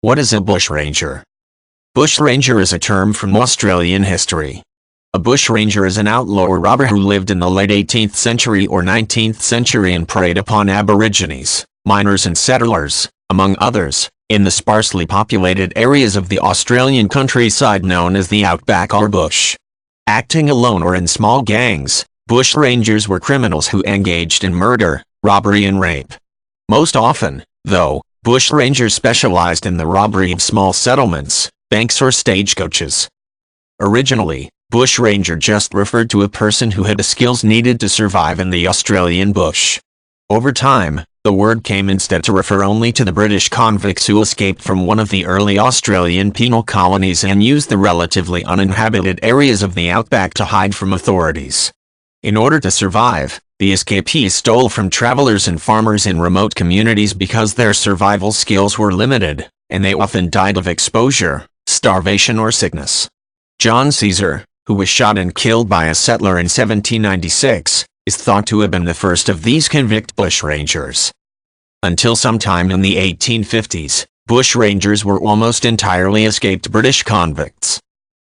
What is a bushranger? Bushranger is a term from Australian history. A bushranger is an outlaw or robber who lived in the late 18th century or 19th century and preyed upon aborigines, miners and settlers, among others, in the sparsely populated areas of the Australian countryside known as the outback or bush. Acting alone or in small gangs, bushrangers were criminals who engaged in murder, robbery and rape. Most often, though, bushrangers specialized in the robbery of small settlements, banks or stagecoaches. Originally, bushranger just referred to a person who had the skills needed to survive in the Australian bush. Over time, the word came instead to refer only to the British convicts who escaped from one of the early Australian penal colonies and used the relatively uninhabited areas of the outback to hide from authorities. In order to survive, the escapees stole from travelers and farmers in remote communities because their survival skills were limited, and they often died of exposure, starvation or sickness. John Caesar, who was shot and killed by a settler in 1796, is thought to have been the first of these convict bushrangers. Until sometime in the 1850s, bushrangers were almost entirely escaped British convicts.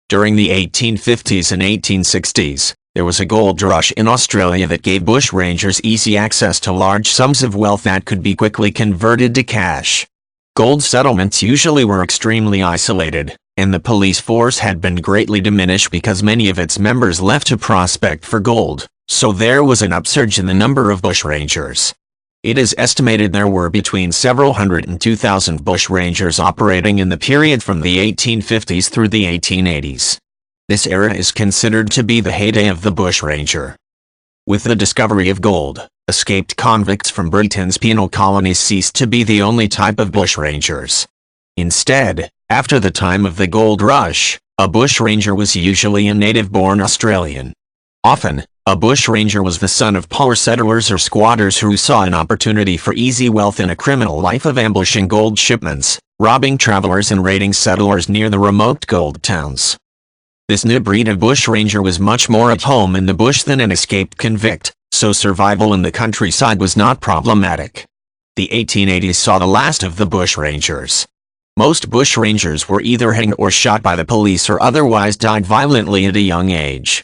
During the 1850s and 1860s, there was a gold rush in Australia that gave bushrangers easy access to large sums of wealth that could be quickly converted to cash. Gold settlements usually were extremely isolated, and the police force had been greatly diminished because many of its members left to prospect for gold, so there was an upsurge in the number of bushrangers. It is estimated there were between several hundred and 2,000 bushrangers operating in the period from the 1850s through the 1880s. This era is considered to be the heyday of the bushranger. With the discovery of gold, escaped convicts from Britain's penal colonies ceased to be the only type of bushrangers. Instead, after the time of the gold rush, a bushranger was usually a native-born Australian. Often, a bushranger was the son of poor settlers or squatters who saw an opportunity for easy wealth in a criminal life of ambushing gold shipments, robbing travelers and raiding settlers near the remote gold towns. This new breed of bushranger was much more at home in the bush than an escaped convict, so survival in the countryside was not problematic. The 1880s saw the last of the bushrangers. Most bushrangers were either hanged or shot by the police or otherwise died violently at a young age.